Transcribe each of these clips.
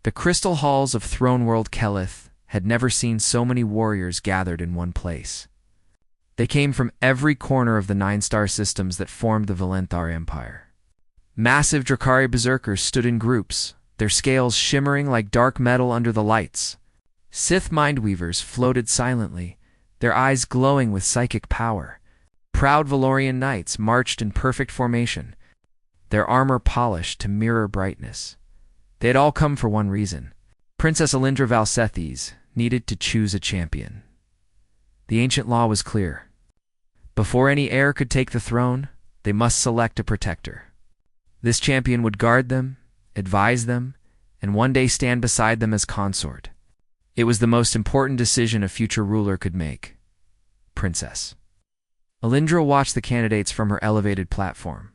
The crystal halls of Throne World Kelith had never seen so many warriors gathered in one place. They came from every corner of the 9-star systems that formed the Valenthar Empire. Massive Drakari berserkers stood in groups, their scales shimmering like dark metal under the lights. Sith mindweavers floated silently, their eyes glowing with psychic power. Proud Valorian knights marched in perfect formation, their armor polished to mirror brightness. They had all come for one reason. Princess Alindra Valsethes needed to choose a champion. The ancient law was clear. Before any heir could take the throne, they must select a protector. This champion would guard them, advise them, and one day stand beside them as consort. It was the most important decision a future ruler could make. Princess. Alindra watched the candidates from her elevated platform.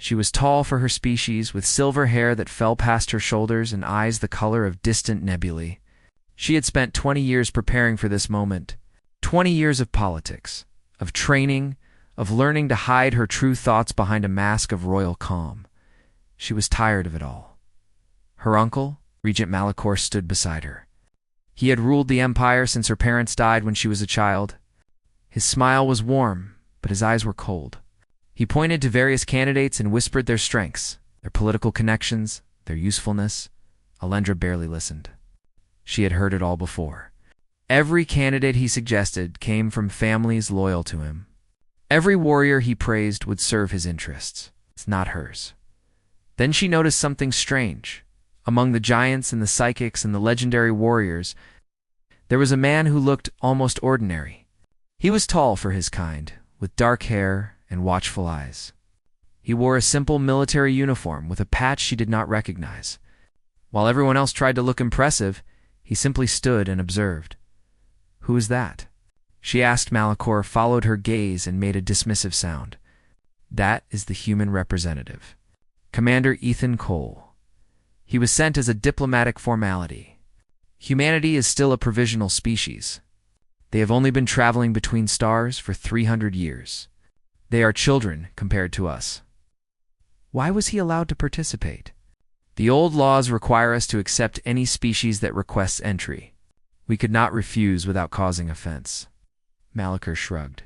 She was tall for her species, with silver hair that fell past her shoulders and eyes the color of distant nebulae. She had spent 20 years preparing for this moment. 20 years of politics, of training, of learning to hide her true thoughts behind a mask of royal calm. She was tired of it all. Her uncle, Regent Malachor, stood beside her. He had ruled the empire since her parents died when she was a child. His smile was warm, but his eyes were cold. He pointed to various candidates and whispered their strengths, their political connections, their usefulness. Alindra barely listened. She had heard it all before. Every candidate he suggested came from families loyal to him. Every warrior he praised would serve his interests, not hers. Then she noticed something strange. Among the giants and the psychics and the legendary warriors, there was a man who looked almost ordinary. He was tall for his kind, with dark hair and watchful eyes. He wore a simple military uniform with a patch she did not recognize. While everyone else tried to look impressive, he simply stood and observed. "Who is that?" she asked. Malachor followed her gaze and made a dismissive sound. "That is the human representative, Commander Ethan Cole. He was sent as a diplomatic formality. Humanity is still a provisional species. They have only been traveling between stars for 300 years. They are children compared to us." Why was he allowed to participate? "The old laws require us to accept any species that requests entry. We could not refuse without causing offense." Malachor shrugged.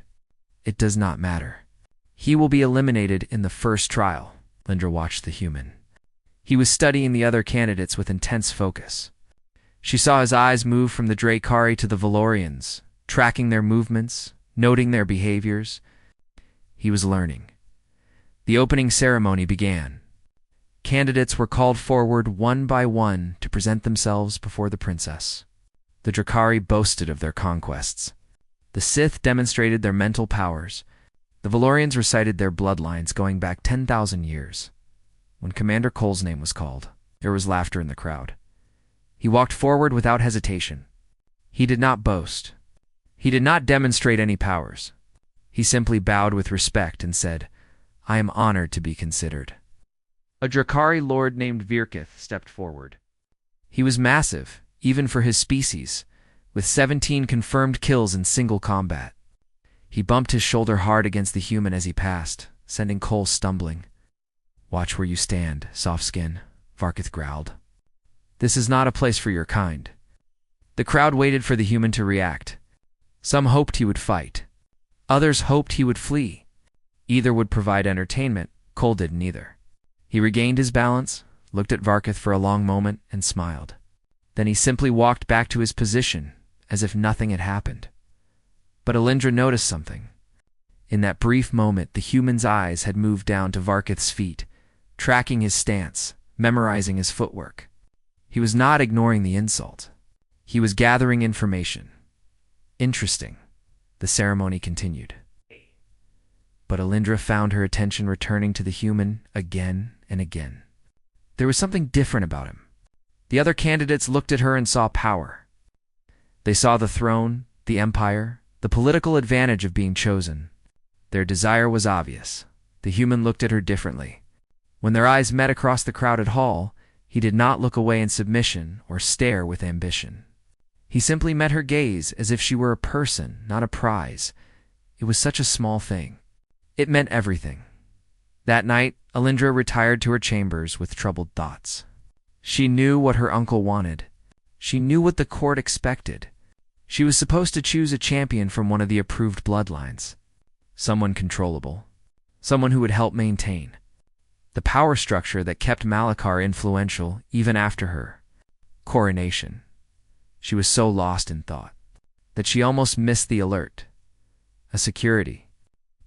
"It does not matter. He will be eliminated in the first trial." Alindra watched the human. He was studying the other candidates with intense focus. She saw his eyes move from the Drakari to the Valorians, tracking their movements, noting their behaviors. He was learning. The opening ceremony began. Candidates were called forward one by one to present themselves before the princess. The Drakari boasted of their conquests. The Sith demonstrated their mental powers. The Valorians recited their bloodlines going back 10,000 years. When Commander Cole's name was called, there was laughter in the crowd. He walked forward without hesitation. He did not boast. He did not demonstrate any powers. He simply bowed with respect and said, "I am honored to be considered." A Drakari lord named Virkith stepped forward. He was massive, even for his species, with 17 confirmed kills in single combat. He bumped his shoulder hard against the human as he passed, sending Cole stumbling. "Watch where you stand, soft skin," Virkith growled. "This is not a place for your kind." The crowd waited for the human to react. Some hoped he would fight. Others hoped he would flee. Either would provide entertainment. Cole didn't either. He regained his balance, looked at Virkith for a long moment, and smiled. Then he simply walked back to his position, as if nothing had happened. But Alindra noticed something. In that brief moment, the human's eyes had moved down to Virkith's feet, tracking his stance, memorizing his footwork. He was not ignoring the insult. He was gathering information. Interesting. The ceremony continued. But Alindra found her attention returning to the human again and again. There was something different about him. The other candidates looked at her and saw power. They saw the throne, the empire, the political advantage of being chosen. Their desire was obvious. The human looked at her differently. When their eyes met across the crowded hall, he did not look away in submission or stare with ambition. He simply met her gaze as if she were a person, not a prize. It was such a small thing. It meant everything. That night, Alindra retired to her chambers with troubled thoughts. She knew what her uncle wanted. She knew what the court expected. She was supposed to choose a champion from one of the approved bloodlines. Someone controllable. Someone who would help maintain the power structure that kept Malachar influential even after her coronation. She was so lost in thought that she almost missed the alert. A security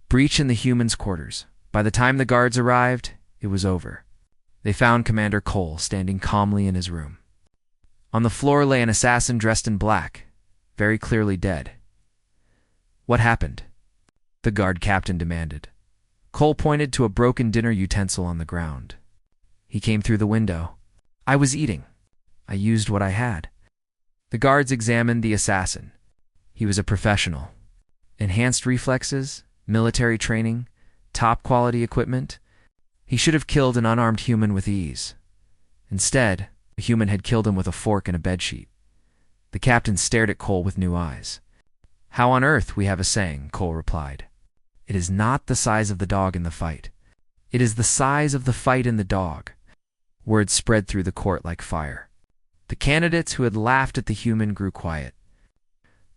breach in the humans' quarters. By the time the guards arrived, it was over. They found Commander Cole standing calmly in his room. On the floor lay an assassin dressed in black, very clearly dead. What happened? The guard captain demanded. Cole pointed to a broken dinner utensil on the ground. He came through the window. I was eating. I used what I had. The guards examined the assassin. He was a professional. Enhanced reflexes, military training, top-quality equipment. He should have killed an unarmed human with ease. Instead, the human had killed him with a fork and a bedsheet. The captain stared at Cole with new eyes. How on earth, we have a saying, Cole replied. It is not the size of the dog in the fight. It is the size of the fight in the dog. Words spread through the court like fire. The candidates who had laughed at the human grew quiet.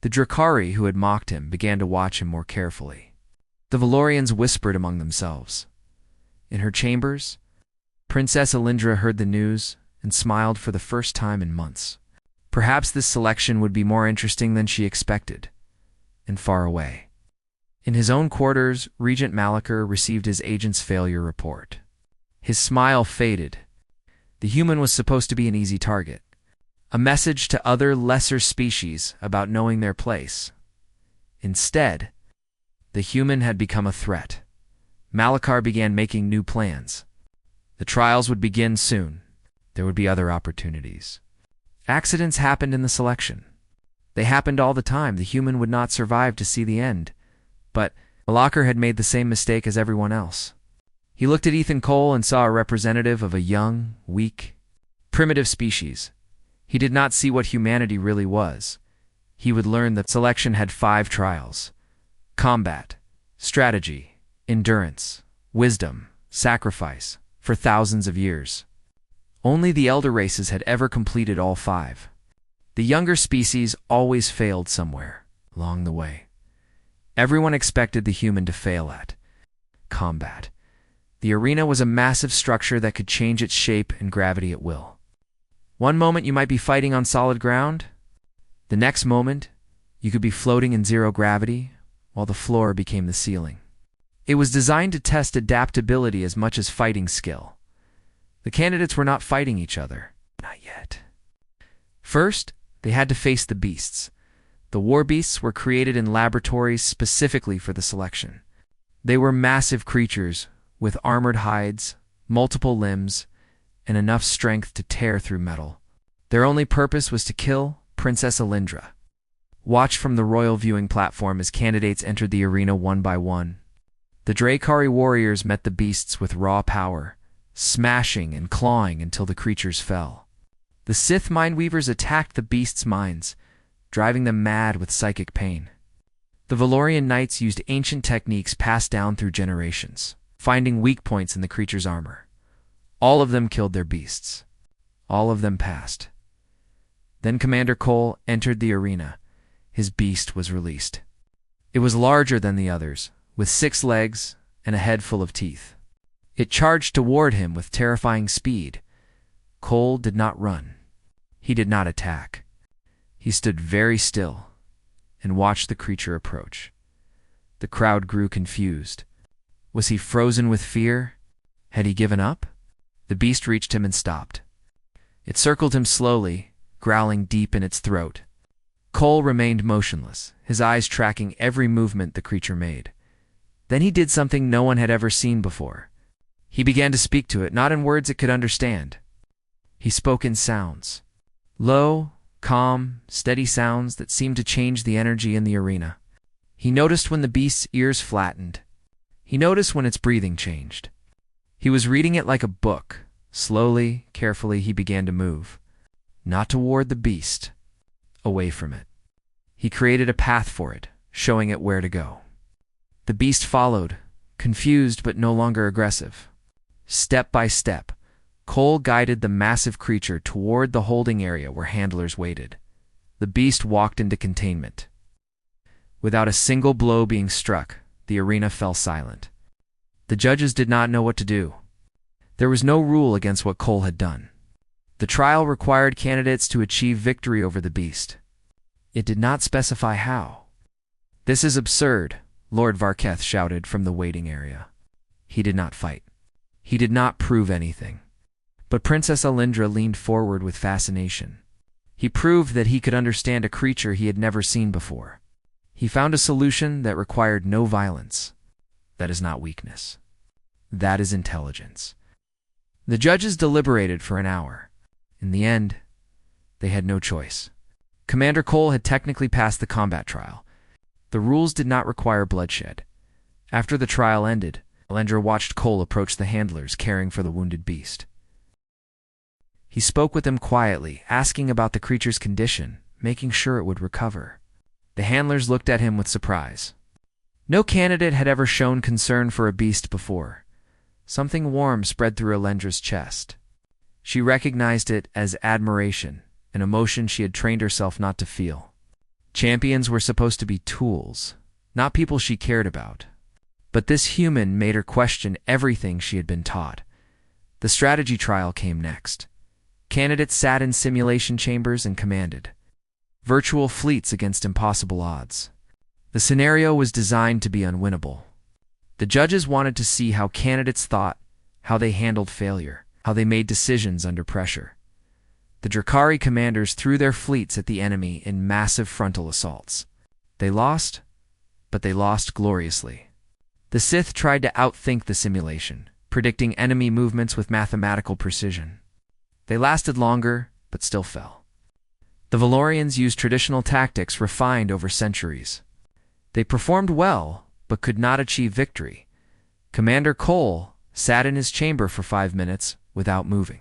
The Drakari who had mocked him began to watch him more carefully. The Valorians whispered among themselves. In her chambers, Princess Alindra heard the news and smiled for the first time in months. Perhaps this selection would be more interesting than she expected, and far away. In his own quarters, Regent Malachar received his agent's failure report. His smile faded. The human was supposed to be an easy target, a message to other lesser species about knowing their place. Instead, the human had become a threat. Malachar began making new plans. The trials would begin soon. There would be other opportunities. Accidents happened in the selection. They happened all the time. The human would not survive to see the end. But Malachar had made the same mistake as everyone else. He looked at Ethan Cole and saw a representative of a young, weak, primitive species. He did not see what humanity really was. He would learn that selection had 5 trials: combat, strategy, endurance, wisdom, sacrifice, for thousands of years. Only the elder races had ever completed all 5. The younger species always failed somewhere along the way. Everyone expected the human to fail at combat. The arena was a massive structure that could change its shape and gravity at will. One moment you might be fighting on solid ground. The next moment, you could be floating in zero gravity, while the floor became the ceiling. It was designed to test adaptability as much as fighting skill. The candidates were not fighting each other. Not yet. First, they had to face the beasts. The war beasts were created in laboratories specifically for the selection. They were massive creatures with armored hides, multiple limbs, and enough strength to tear through metal. Their only purpose was to kill Princess Alindra. Watch from the royal viewing platform as candidates entered the arena one by one. The Drakari warriors met the beasts with raw power, smashing and clawing until the creatures fell. The Sith Mindweavers attacked the beasts' minds, driving them mad with psychic pain. The Valorian knights used ancient techniques passed down through generations, finding weak points in the creature's armor. All of them killed their beasts. All of them passed. Then Commander Cole entered the arena. His beast was released. It was larger than the others, with 6 legs and a head full of teeth. It charged toward him with terrifying speed. Cole did not run. He did not attack. He stood very still and watched the creature approach. The crowd grew confused. Was he frozen with fear? Had he given up? The beast reached him and stopped. It circled him slowly, growling deep in its throat. Cole remained motionless, his eyes tracking every movement the creature made. Then he did something no one had ever seen before. He began to speak to it, not in words it could understand. He spoke in sounds. Low, calm, steady sounds that seemed to change the energy in the arena. He noticed when the beast's ears flattened. He noticed when its breathing changed. He was reading it like a book. Slowly, carefully, he began to move. Not toward the beast, away from it. He created a path for it, showing it where to go. The beast followed, confused but no longer aggressive. Step by step, Cole guided the massive creature toward the holding area where handlers waited. The beast walked into containment. Without a single blow being struck, the arena fell silent. The judges did not know what to do. There was no rule against what Cole had done. The trial required candidates to achieve victory over the beast. It did not specify how. "This is absurd," Lord Varketh shouted from the waiting area. He did not fight. He did not prove anything. But Princess Alindra leaned forward with fascination. He proved that he could understand a creature he had never seen before. He found a solution that required no violence. That is not weakness. That is intelligence. The judges deliberated for an hour. In the end, they had no choice. Commander Cole had technically passed the combat trial. The rules did not require bloodshed. After the trial ended, Alindra watched Cole approach the handlers caring for the wounded beast. He spoke with them quietly, asking about the creature's condition, making sure it would recover. The handlers looked at him with surprise. No candidate had ever shown concern for a beast before. Something warm spread through Alindra's chest. She recognized it as admiration, an emotion she had trained herself not to feel. Champions were supposed to be tools, not people she cared about. But this human made her question everything she had been taught. The strategy trial came next. Candidates sat in simulation chambers and commanded. Virtual fleets against impossible odds. The scenario was designed to be unwinnable. The judges wanted to see how candidates thought, how they handled failure, how they made decisions under pressure. The Drakari commanders threw their fleets at the enemy in massive frontal assaults. They lost, but they lost gloriously. The Sith tried to outthink the simulation, predicting enemy movements with mathematical precision. They lasted longer, but still fell. The Valorians used traditional tactics refined over centuries. They performed well, but could not achieve victory. Commander Cole sat in his chamber for 5 minutes without moving.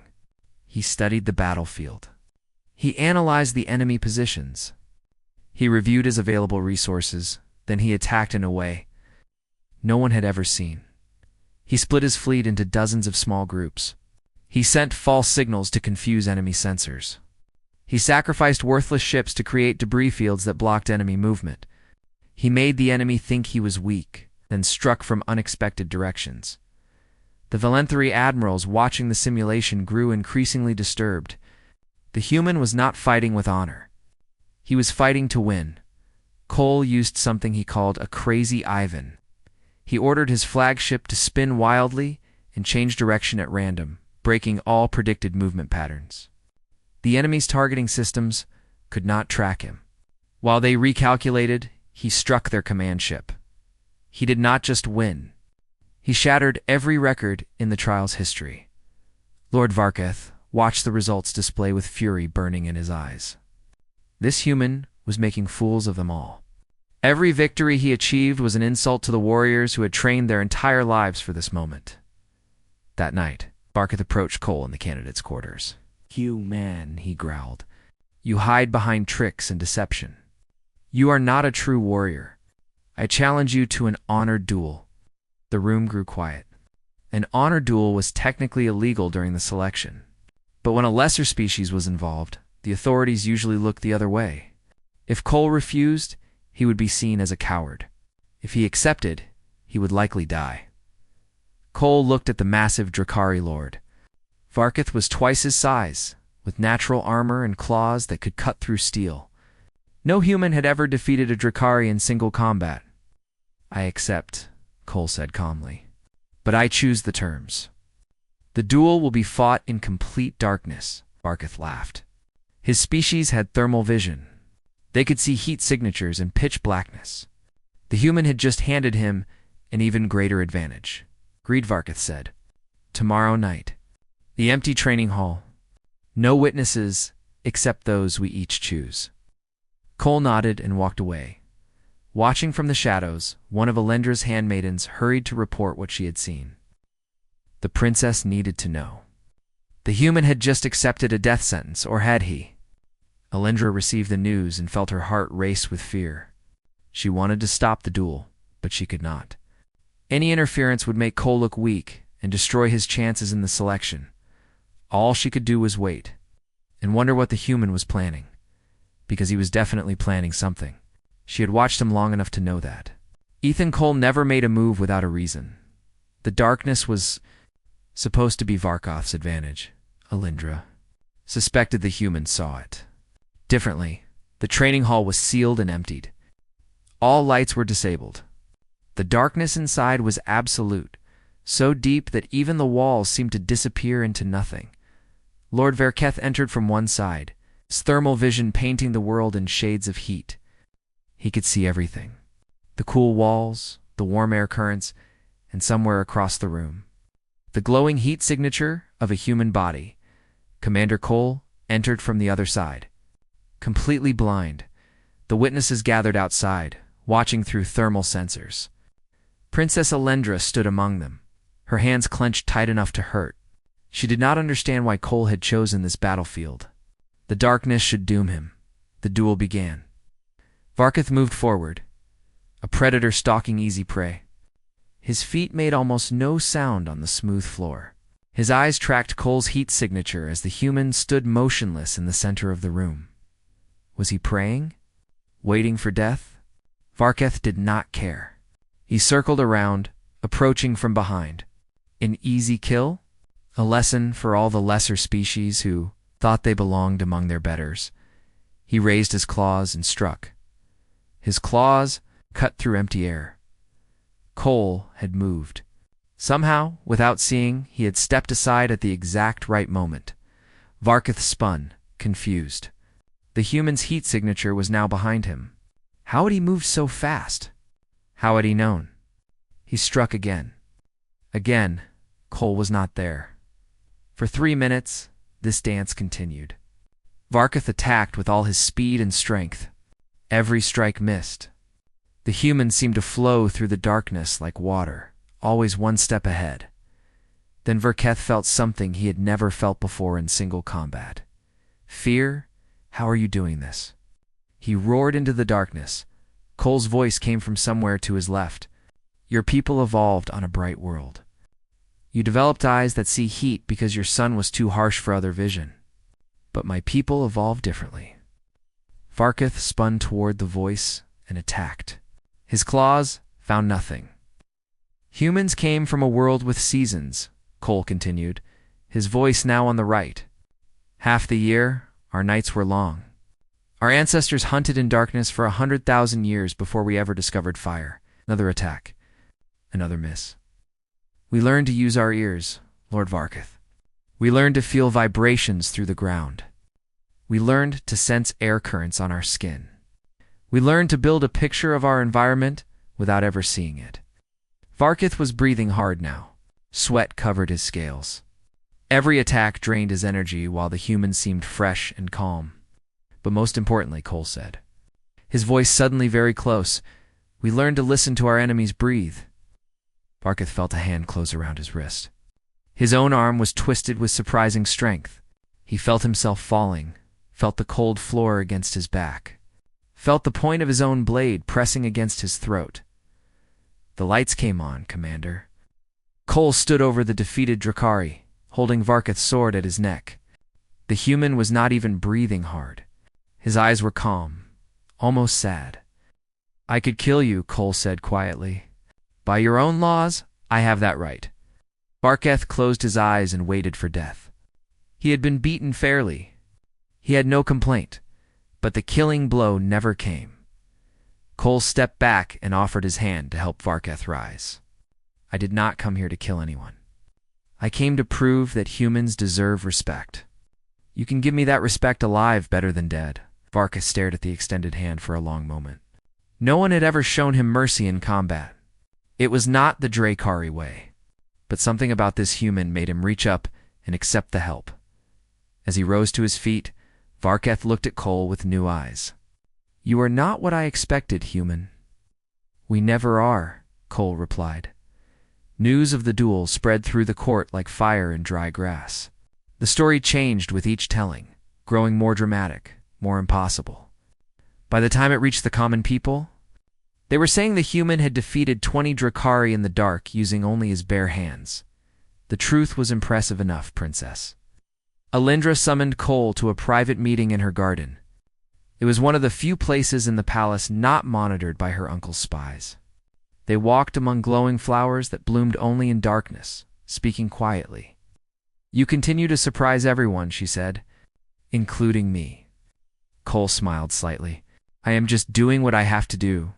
He studied the battlefield. He analyzed the enemy positions. He reviewed his available resources, then he attacked in a way no one had ever seen. He split his fleet into dozens of small groups. He sent false signals to confuse enemy sensors. He sacrificed worthless ships to create debris fields that blocked enemy movement. He made the enemy think he was weak, then struck from unexpected directions. The Valenthari admirals watching the simulation grew increasingly disturbed. The human was not fighting with honor. He was fighting to win. Cole used something he called a crazy Ivan. He ordered his flagship to spin wildly and change direction at random, breaking all predicted movement patterns. The enemy's targeting systems could not track him. While they recalculated, he struck their command ship. He did not just win. He shattered every record in the trial's history. Lord Varketh watched the results display with fury burning in his eyes. This human was making fools of them all. Every victory he achieved was an insult to the warriors who had trained their entire lives for this moment. That night, Varketh approached Cole in the candidate's quarters. "You man," he growled. "You hide behind tricks and deception. You are not a true warrior. I challenge you to an honored duel." The room grew quiet. An honor duel was technically illegal during the selection. But when a lesser species was involved, the authorities usually looked the other way. If Cole refused, he would be seen as a coward. If he accepted, he would likely die. Cole looked at the massive Drakari lord. Varketh was twice his size, with natural armor and claws that could cut through steel. No human had ever defeated a Drakari in single combat. "I accept," Cole said calmly. "But I choose the terms. The duel will be fought in complete darkness," Varketh laughed. His species had thermal vision. They could see heat signatures and pitch blackness. The human had just handed him an even greater advantage. "Agreed," Varketh said. "Tomorrow night. The empty training hall. No witnesses except those we each choose." Cole nodded and walked away. Watching from the shadows, one of Alindra's handmaidens hurried to report what she had seen. The princess needed to know. The human had just accepted a death sentence, or had he? Alindra received the news and felt her heart race with fear. She wanted to stop the duel, but she could not. Any interference would make Cole look weak and destroy his chances in the selection. All she could do was wait and wonder what the human was planning, because he was definitely planning something. She had watched him long enough to know that. Ethan Cole never made a move without a reason. The darkness was supposed to be Varkoth's advantage. Alindra suspected the human saw it differently. The training hall was sealed and emptied. All lights were disabled. The darkness inside was absolute, so deep that even the walls seemed to disappear into nothing. Lord Verketh entered from one side, his thermal vision painting the world in shades of heat. He could see everything. The cool walls, the warm air currents, and somewhere across the room, the glowing heat signature of a human body. Commander Cole entered from the other side. Completely blind, the witnesses gathered outside, watching through thermal sensors. Princess Alindra stood among them, her hands clenched tight enough to hurt. She did not understand why Cole had chosen this battlefield. The darkness should doom him. The duel began. Varkoth moved forward, a predator stalking easy prey. His feet made almost no sound on the smooth floor. His eyes tracked Cole's heat signature as the human stood motionless in the center of the room. Was he praying? Waiting for death? Varkoth did not care. He circled around, approaching from behind. An easy kill? A lesson for all the lesser species who thought they belonged among their betters. He raised his claws and struck. His claws cut through empty air. Cole had moved. Somehow, without seeing, he had stepped aside at the exact right moment. Varkoth spun, confused. The human's heat signature was now behind him. How had he moved so fast? How had he known? He struck again. Again, Cole was not there. For 3 minutes, this dance continued. Varkoth attacked with all his speed and strength. Every strike missed. The human seemed to flow through the darkness like water, always one step ahead. Then Verketh felt something he had never felt before in single combat. Fear? How are you doing this? He roared into the darkness. Cole's voice came from somewhere to his left. Your people evolved on a bright world. You developed eyes that see heat because your sun was too harsh for other vision. But my people evolved differently. Varkoth spun toward the voice and attacked. His claws found nothing. Humans came from a world with seasons, Cole continued, his voice now on the right. Half the year, our nights were long. Our ancestors hunted in darkness for 100,000 years before we ever discovered fire. Another attack. Another miss. We learned to use our ears, Lord Varkoth. We learned to feel vibrations through the ground. We learned to sense air currents on our skin. We learned to build a picture of our environment without ever seeing it. Varkoth was breathing hard now. Sweat covered his scales. Every attack drained his energy while the human seemed fresh and calm. But most importantly, Cole said, his voice suddenly very close, we learned to listen to our enemies breathe. Varkoth felt a hand close around his wrist. His own arm was twisted with surprising strength. He felt himself falling, felt the cold floor against his back, felt the point of his own blade pressing against his throat. The lights came on, Commander. Cole stood over the defeated Drakari, holding Varkoth's sword at his neck. The human was not even breathing hard. His eyes were calm, almost sad. I could kill you, Cole said quietly. By your own laws, I have that right. Varkoth closed his eyes and waited for death. He had been beaten fairly. He had no complaint, but the killing blow never came. Cole stepped back and offered his hand to help Varkoth rise. I did not come here to kill anyone. I came to prove that humans deserve respect. You can give me that respect alive better than dead. Varkoth stared at the extended hand for a long moment. No one had ever shown him mercy in combat. It was not the Drakari way, but something about this human made him reach up and accept the help. As he rose to his feet, Varkoth looked at Cole with new eyes. You are not what I expected, human. We never are, Cole replied. News of the duel spread through the court like fire in dry grass. The story changed with each telling, growing more dramatic, more impossible. By the time it reached the common people, they were saying the human had defeated 20 Drakari in the dark using only his bare hands. The truth was impressive enough, Princess. Alindra summoned Cole to a private meeting in her garden. It was one of the few places in the palace not monitored by her uncle's spies. They walked among glowing flowers that bloomed only in darkness, speaking quietly. "You continue to surprise everyone," she said, "including me." Cole smiled slightly. "I am just doing what I have to do.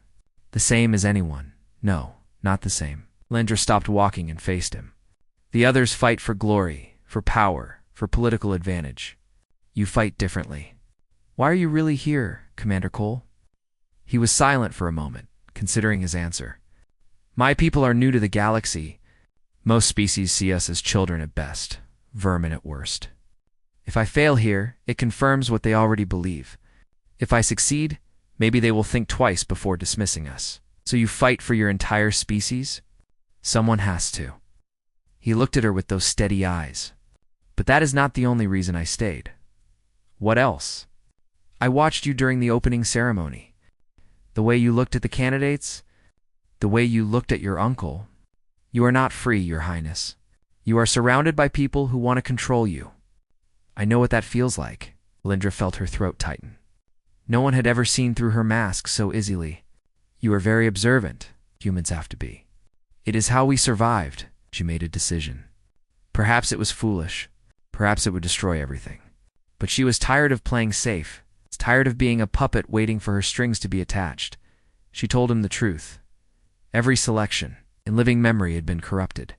The same as anyone." "No, not the same." Alindra stopped walking and faced him. "The others fight for glory, for power, for political advantage. You fight differently." "Why are you really here, Commander Cole?" He was silent for a moment, considering his answer. "My people are new to the galaxy. Most species see us as children at best, vermin at worst. If I fail here, it confirms what they already believe. If I succeed, maybe they will think twice before dismissing us. So you fight for your entire species?" "Someone has to." He looked at her with those steady eyes. "But that is not the only reason I stayed." "What else?" "I watched you during the opening ceremony. The way you looked at the candidates, the way you looked at your uncle. You are not free, Your Highness. You are surrounded by people who want to control you." "I know what that feels like." Alindra felt her throat tighten. No one had ever seen through her mask so easily. "You are very observant. Humans have to be." "It is how we survived." She made a decision. Perhaps it was foolish. Perhaps it would destroy everything. But she was tired of playing safe, tired of being a puppet waiting for her strings to be attached. She told him the truth. Every selection, in living memory, had been corrupted.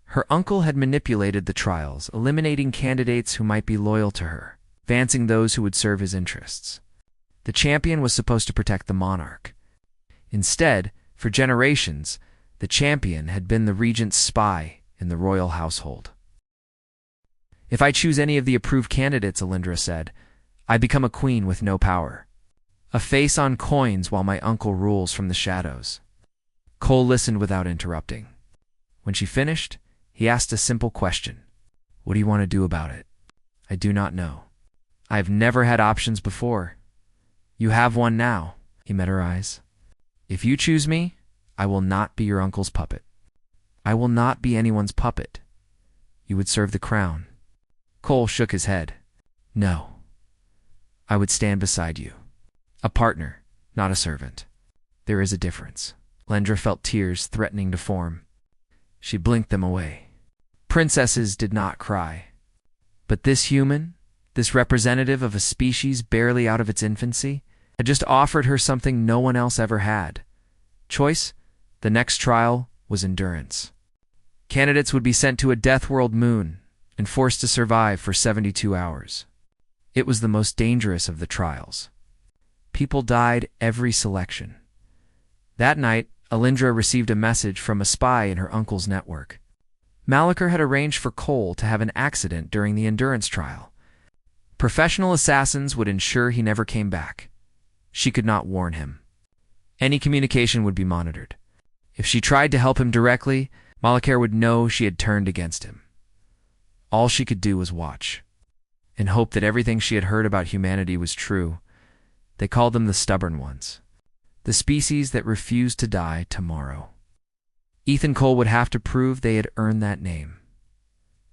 Her uncle had manipulated the trials, eliminating candidates who might be loyal to her, advancing those who would serve his interests. The champion was supposed to protect the monarch. Instead, for generations, the champion had been the regent's spy in the royal household. "If I choose any of the approved candidates," Alindra said, "I become a queen with no power. A face on coins while my uncle rules from the shadows." Cole listened without interrupting. When she finished, he asked a simple question. "What do you want to do about it?" "I do not know. I have never had options before." "You have one now." He met her eyes. "If you choose me, I will not be your uncle's puppet." "I will not be anyone's puppet. You would serve the crown." Cole shook his head. "No. I would stand beside you. A partner, not a servant. There is a difference." Alindra felt tears threatening to form. She blinked them away. Princesses did not cry. But this human, this representative of a species barely out of its infancy, had just offered her something no one else ever had. Choice, the next trial, was endurance. Candidates would be sent to a death-world moon and forced to survive for 72 hours. It was the most dangerous of the trials. People died every selection. That night, Alindra received a message from a spy in her uncle's network. Malachar had arranged for Cole to have an accident during the endurance trial. Professional assassins would ensure he never came back. She could not warn him. Any communication would be monitored. If she tried to help him directly, Malachar would know she had turned against him. All she could do was watch, and hope that everything she had heard about humanity was true. They called them the stubborn ones, the species that refused to die tomorrow. Ethan Cole would have to prove they had earned that name.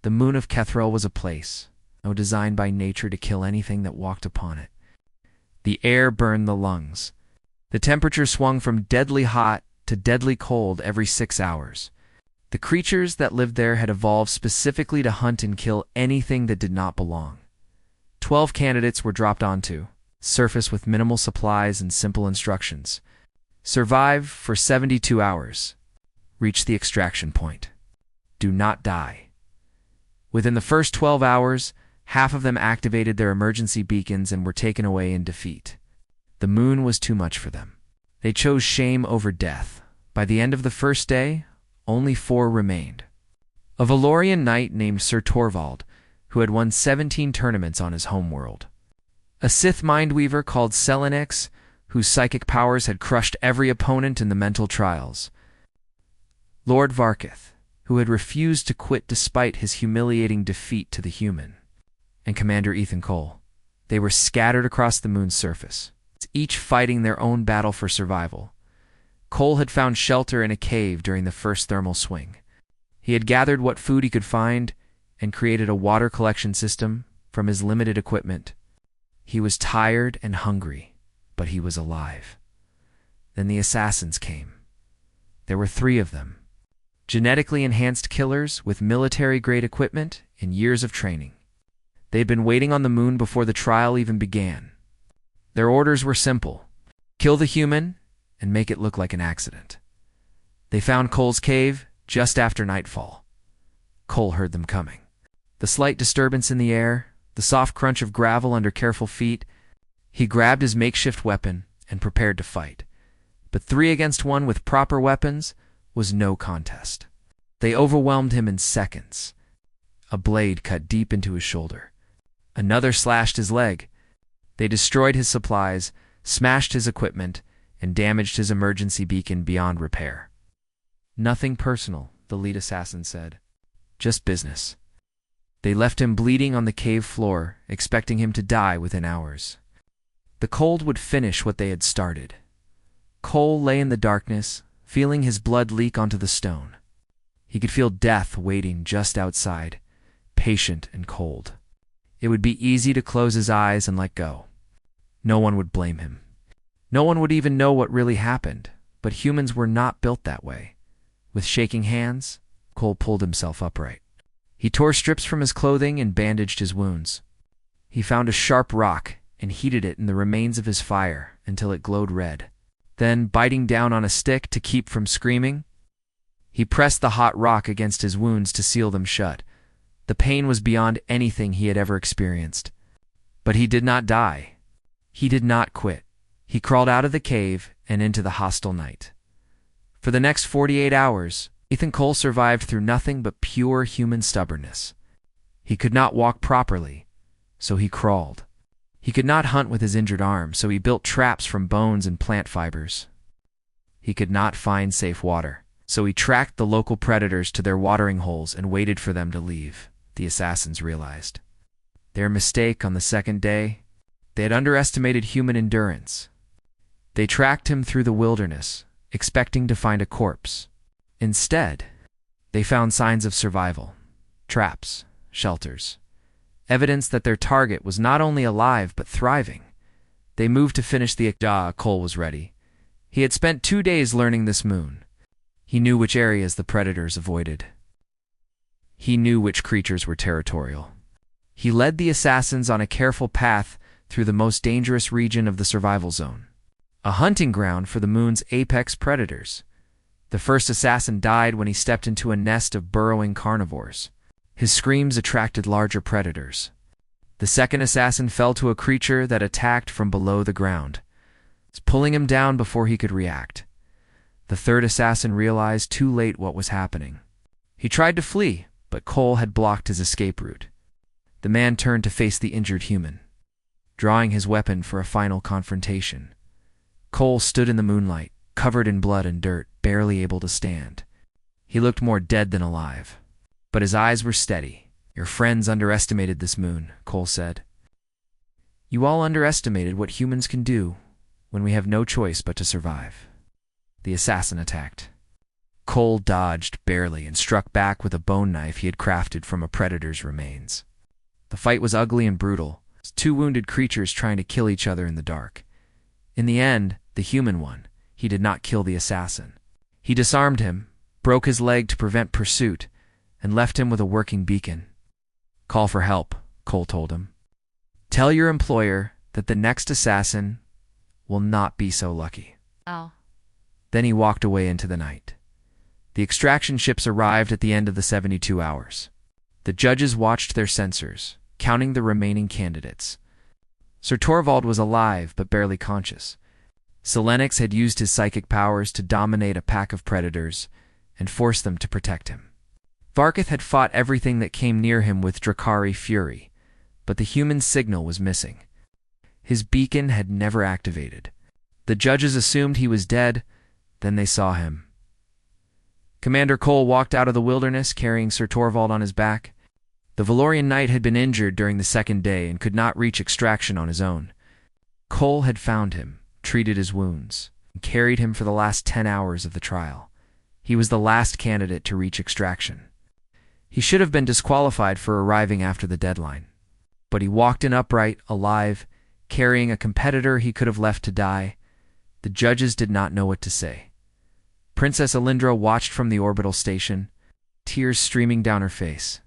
The moon of Kethrel was a place, designed by nature to kill anything that walked upon it. The air burned the lungs. The temperature swung from deadly hot to deadly cold every 6 hours. The creatures that lived there had evolved specifically to hunt and kill anything that did not belong. 12 candidates were dropped onto, surface with minimal supplies and simple instructions. Survive for 72 hours. Reach the extraction point. Do not die. Within the first 12 hours, half of them activated their emergency beacons and were taken away in defeat. The moon was too much for them. They chose shame over death. By the end of the first day, only 4 remained. A Valorian knight named Sir Torvald, who had won 17 tournaments on his homeworld. A Sith mindweaver called Selenix, whose psychic powers had crushed every opponent in the mental trials. Lord Varkith, who had refused to quit despite his humiliating defeat to the human. And Commander Ethan Cole. They were scattered across the moon's surface, each fighting their own battle for survival. Cole had found shelter in a cave during the first thermal swing. He had gathered what food he could find and created a water collection system from his limited equipment. He was tired and hungry, but he was alive. Then the assassins came. There were 3 of them. Genetically enhanced killers with military-grade equipment and years of training. They'd been waiting on the moon before the trial even began. Their orders were simple: kill the human and make it look like an accident. They found Cole's cave just after nightfall. Cole heard them coming. The slight disturbance in the air, the soft crunch of gravel under careful feet. He grabbed his makeshift weapon and prepared to fight. But 3 against 1 with proper weapons was no contest. They overwhelmed him in seconds. A blade cut deep into his shoulder. Another slashed his leg. They destroyed his supplies, smashed his equipment, and damaged his emergency beacon beyond repair. Nothing personal, the lead assassin said. Just business. They left him bleeding on the cave floor, expecting him to die within hours. The cold would finish what they had started. Cole lay in the darkness, feeling his blood leak onto the stone. He could feel death waiting just outside, patient and cold. It would be easy to close his eyes and let go. No one would blame him. No one would even know what really happened, but humans were not built that way. With shaking hands, Cole pulled himself upright. He tore strips from his clothing and bandaged his wounds. He found a sharp rock and heated it in the remains of his fire until it glowed red. Then, biting down on a stick to keep from screaming, he pressed the hot rock against his wounds to seal them shut. The pain was beyond anything he had ever experienced. But he did not die. He did not quit. He crawled out of the cave and into the hostile night. For the next 48 hours, Ethan Cole survived through nothing but pure human stubbornness. He could not walk properly, so he crawled. He could not hunt with his injured arm, so he built traps from bones and plant fibers. He could not find safe water, so he tracked the local predators to their watering holes and waited for them to leave, the assassins realized. Their mistake on the second day: they had underestimated human endurance. They tracked him through the wilderness, expecting to find a corpse. Instead, they found signs of survival: traps, shelters, evidence that their target was not only alive but thriving. They moved to finish the Cole was ready. He had spent 2 days learning this moon. He knew which areas the predators avoided. He knew which creatures were territorial. He led the assassins on a careful path through the most dangerous region of the survival zone, a hunting ground for the moon's apex predators. The first assassin died when he stepped into a nest of burrowing carnivores. His screams attracted larger predators. The second assassin fell to a creature that attacked from below the ground, pulling him down before he could react. The third assassin realized too late what was happening. He tried to flee, but Cole had blocked his escape route. The man turned to face the injured human, drawing his weapon for a final confrontation. Cole stood in the moonlight, covered in blood and dirt, barely able to stand. He looked more dead than alive, but his eyes were steady. "Your friends underestimated this moon," Cole said. "You all underestimated what humans can do when we have no choice but to survive." The assassin attacked. Cole dodged barely and struck back with a bone knife he had crafted from a predator's remains. The fight was ugly and brutal, 2 wounded creatures trying to kill each other in the dark. In the end, the human won. He did not kill the assassin. He disarmed him, broke his leg to prevent pursuit, and left him with a working beacon. "Call for help," Cole told him. "Tell your employer that the next assassin will not be so lucky." Oh. Then he walked away into the night. The extraction ships arrived at the end of the 72 hours. The judges watched their sensors, counting the remaining candidates. Sir Torvald was alive but barely conscious. Selenix had used his psychic powers to dominate a pack of predators and force them to protect him. Varkith had fought everything that came near him with Drakari fury, but the human signal was missing. His beacon had never activated. The judges assumed he was dead, then they saw him. Commander Cole walked out of the wilderness carrying Sir Torvald on his back. The Valorian knight had been injured during the second day and could not reach extraction on his own. Cole had found him, treated his wounds, and carried him for the last 10 hours of the trial. He was the last candidate to reach extraction. He should have been disqualified for arriving after the deadline. But he walked in upright, alive, carrying a competitor he could have left to die. The judges did not know what to say. Princess Alindra watched from the orbital station, tears streaming down her face.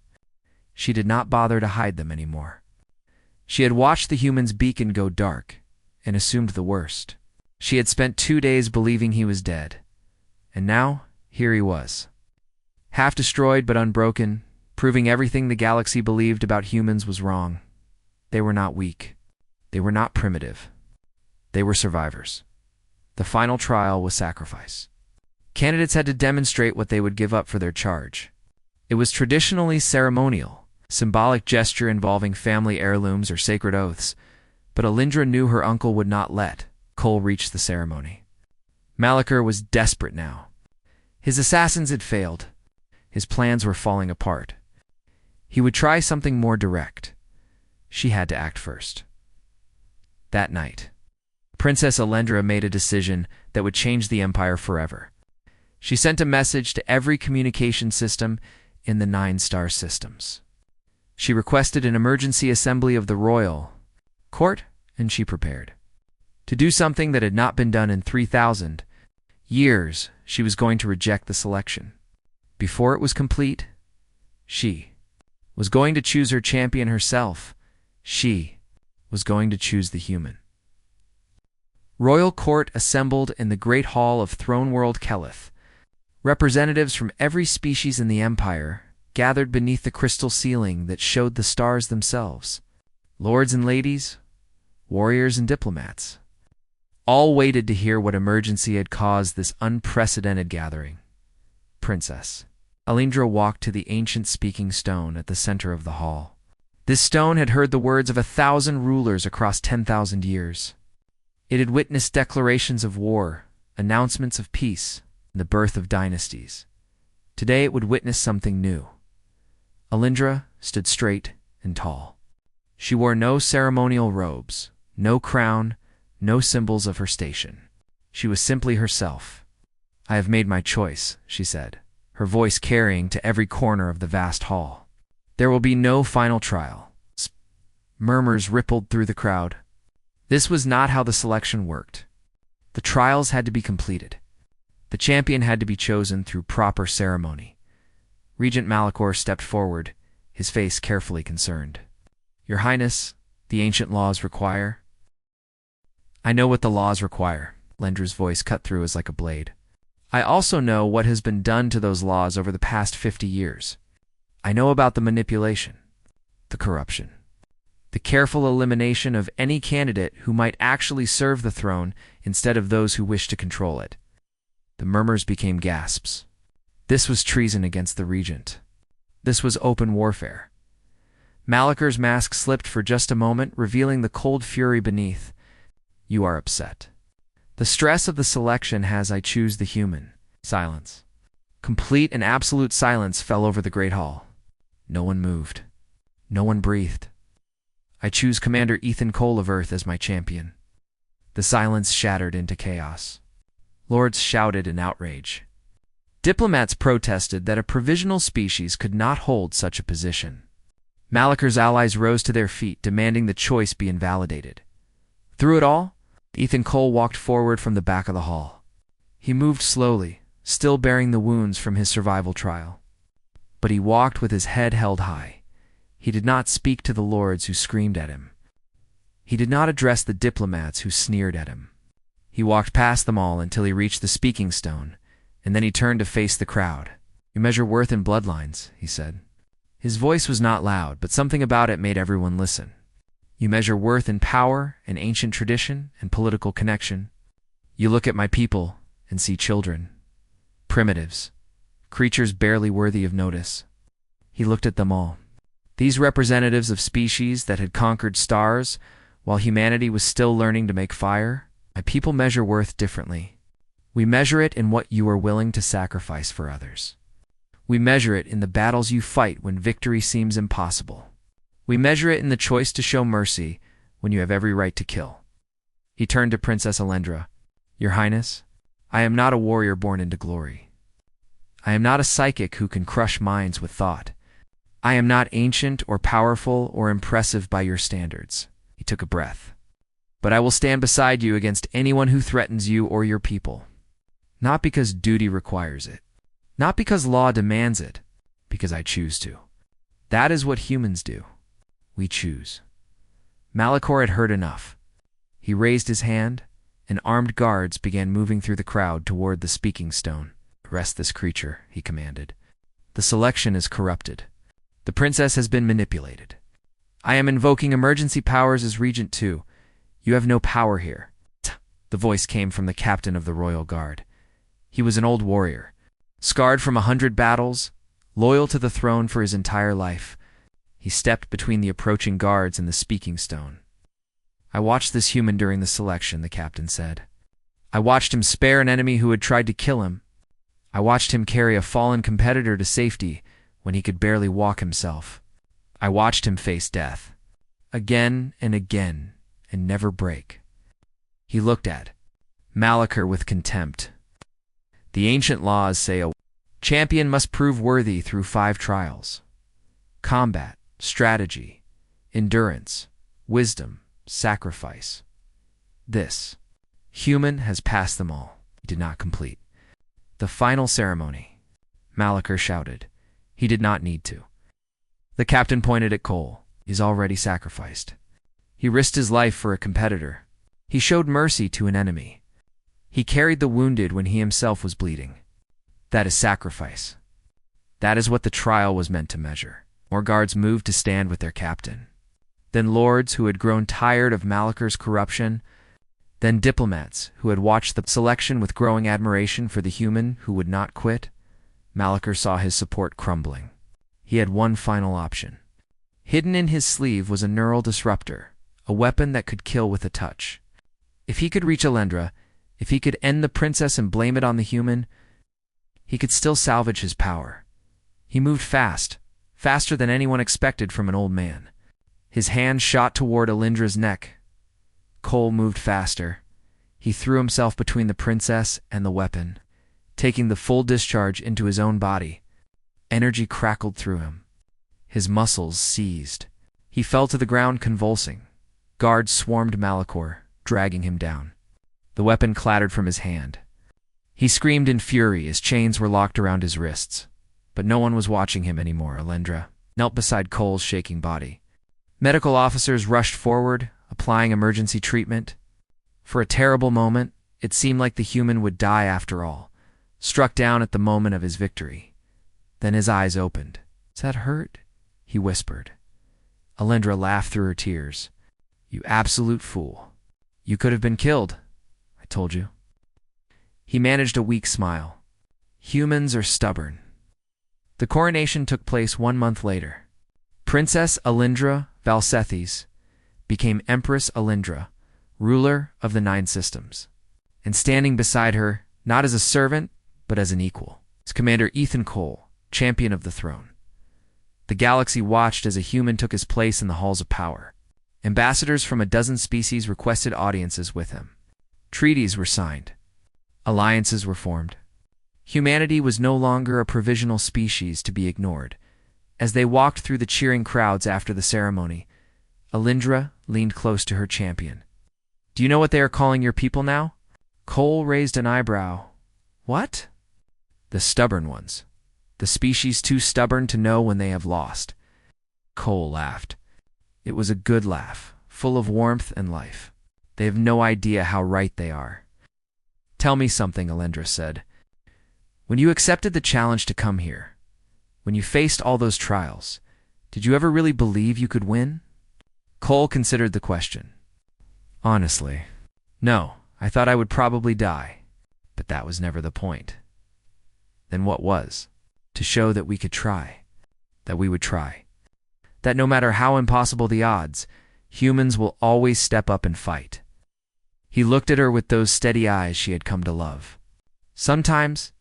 She did not bother to hide them anymore. She had watched the human's beacon go dark and assumed the worst. She had spent 2 days believing he was dead. And now, here he was. Half destroyed but unbroken, proving everything the galaxy believed about humans was wrong. They were not weak. They were not primitive. They were survivors. The final trial was sacrifice. Candidates had to demonstrate what they would give up for their charge. It was traditionally ceremonial, symbolic gesture involving family heirlooms or sacred oaths, but Alindra knew her uncle would not let Cole reach the ceremony. Malachor was desperate now. His assassins had failed. His plans were falling apart. He would try something more direct. She had to act first. That night, Princess Alindra made a decision that would change the Empire forever. She sent a message to every communication system in the 9-star systems. She requested an emergency assembly of the royal court, and she prepared. To do something that had not been done in 3,000 years, she was going to reject the selection. Before it was complete, she was going to choose her champion herself. She was going to choose the human. Royal court assembled in the Great Hall of Throne World Kelith. Representatives from every species in the Empire gathered beneath the crystal ceiling that showed the stars themselves. Lords and ladies, warriors and diplomats, all waited to hear what emergency had caused this unprecedented gathering. Princess Alindra walked to the ancient speaking stone at the center of the hall. This stone had heard the words of 1,000 rulers across 10,000 years. It had witnessed declarations of war, announcements of peace, and the birth of dynasties. Today it would witness something new. Alindra stood straight and tall. She wore no ceremonial robes, no crown, no symbols of her station. She was simply herself. "I have made my choice," she said, her voice carrying to every corner of the vast hall. "There will be no final trial." Murmurs rippled through the crowd. This was not how the selection worked. The trials had to be completed. The champion had to be chosen through proper ceremony. Regent Malachor stepped forward, his face carefully concerned. "Your Highness, the ancient laws require—" "I know what the laws require," Lendra's voice cut through as like a blade. "I also know what has been done to those laws over the past 50 years. I know about the manipulation, the corruption, the careful elimination of any candidate who might actually serve the throne instead of those who wish to control it." The murmurs became gasps. This was treason against the regent. This was open warfare. Malachor's mask slipped for just a moment, revealing the cold fury beneath. "You are upset. The stress of the selection has I choose the human." Silence. Complete and absolute silence fell over the great hall. No one moved. No one breathed. "I choose Commander Ethan Cole of Earth as my champion." The silence shattered into chaos. Lords shouted in outrage. Diplomats protested that a provisional species could not hold such a position. Malachor's allies rose to their feet, demanding the choice be invalidated. Through it all, Ethan Cole walked forward from the back of the hall. He moved slowly, still bearing the wounds from his survival trial. But he walked with his head held high. He did not speak to the lords who screamed at him. He did not address the diplomats who sneered at him. He walked past them all until he reached the speaking stone, and then he turned to face the crowd. "You measure worth in bloodlines," he said. His voice was not loud, but something about it made everyone listen. "You measure worth in power and ancient tradition and political connection. You look at my people and see children, primitives, creatures barely worthy of notice." He looked at them all. These representatives of species that had conquered stars while humanity was still learning to make fire. "My people measure worth differently. We measure it in what you are willing to sacrifice for others. We measure it in the battles you fight when victory seems impossible. We measure it in the choice to show mercy when you have every right to kill." He turned to Princess Alindra. "Your Highness, I am not a warrior born into glory. I am not a psychic who can crush minds with thought. I am not ancient or powerful or impressive by your standards. He took a breath. But I will stand beside you against anyone who threatens you or your people. Not because duty requires it. Not because law demands it. Because I choose to. That is what humans do. We choose. Malachor had heard enough. He raised his hand, and armed guards began moving through the crowd toward the speaking stone. Arrest this creature, he commanded. The selection is corrupted. The princess has been manipulated. I am invoking emergency powers as Regent too. You have no power here. The voice came from the captain of the royal guard. He was an old warrior, scarred from 100 battles, loyal to the throne for his entire life. He stepped between the approaching guards and the speaking stone. I watched this human during the selection, the captain said. I watched him spare an enemy who had tried to kill him. I watched him carry a fallen competitor to safety when he could barely walk himself. I watched him face death, again and again, and never break. He looked at Malachor with contempt. The ancient laws say a champion must prove worthy through 5 trials. Combat, strategy, endurance, wisdom, sacrifice. This human has passed them all. He did not complete the final ceremony. Malachor shouted. He did not need to. The captain pointed at Cole. He's already sacrificed. He risked his life for a competitor. He showed mercy to an enemy. He carried the wounded when he himself was bleeding. That is sacrifice. That is what the trial was meant to measure. More guards moved to stand with their captain. Then lords who had grown tired of Malachor's corruption. Then diplomats who had watched the selection with growing admiration for the human who would not quit. Malachor saw his support crumbling. He had one final option. Hidden in his sleeve was a neural disruptor, a weapon that could kill with a touch. If he could reach Alendra, if he could end the princess and blame it on the human, he could still salvage his power. He moved fast, faster than anyone expected from an old man. His hand shot toward Alendra's neck. Cole moved faster. He threw himself between the princess and the weapon, taking the full discharge into his own body. Energy crackled through him. His muscles seized. He fell to the ground convulsing. Guards swarmed Malachor, dragging him down. The weapon clattered from his hand. He screamed in fury as chains were locked around his wrists. But no one was watching him anymore. Alendra knelt beside Cole's shaking body. Medical officers rushed forward, applying emergency treatment. For a terrible moment, it seemed like the human would die after all, struck down at the moment of his victory. Then his eyes opened. "Does that hurt?" he whispered. Alendra laughed through her tears. "You absolute fool. You could have been killed. I told you." He managed a weak smile. Humans are stubborn. The coronation took place 1 month later. Princess Alendra Valsethes became Empress Alendra, ruler of the 9 systems. And standing beside her, not as a servant, but as an equal, is Commander Ethan Cole, champion of the throne. The galaxy watched as a human took his place in the halls of power. Ambassadors from a dozen species requested audiences with him. Treaties were signed. Alliances were formed. Humanity was no longer a provisional species to be ignored. As they walked through the cheering crowds after the ceremony, Alendra leaned close to her champion. "Do you know what they are calling your people now?" Cole raised an eyebrow. "What?" "The stubborn ones. The species too stubborn to know when they have lost." Cole laughed. It was a good laugh, full of warmth and life. "They have no idea how right they are." "Tell me something," Alendra said. "When you accepted the challenge to come here, when you faced all those trials, did you ever really believe you could win?" Cole considered the question. "Honestly, no. I thought I would probably die. But that was never the point." "Then what was?" "To show that we could try. That we would try. That no matter how impossible the odds, humans will always step up and fight." He looked at her with those steady eyes she had come to love. "Sometimes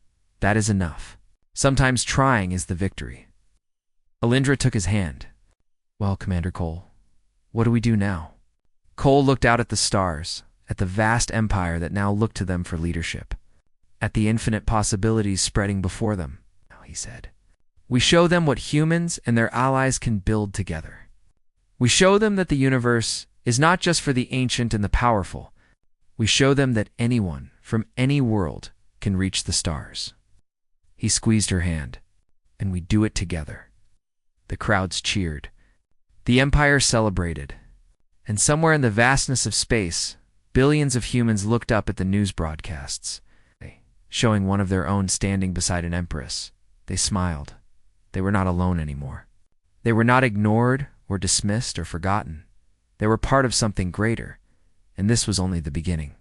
that is enough. Sometimes trying is the victory." Alendra took his hand. "Well, Commander Cole, what do we do now?" Cole looked out at the stars, at the vast empire that now looked to them for leadership, at the infinite possibilities spreading before them. He said, We show them what humans and their allies can build together. We show them that the universe is not just for the ancient and the powerful. We show them that anyone from any world can reach the stars. He squeezed her hand, and we do it together. The crowds cheered. The Empire celebrated. And somewhere in the vastness of space, billions of humans looked up at the news broadcasts, showing one of their own standing beside an empress. They smiled. They were not alone anymore. They were not ignored or dismissed or forgotten. They were part of something greater, and this was only the beginning.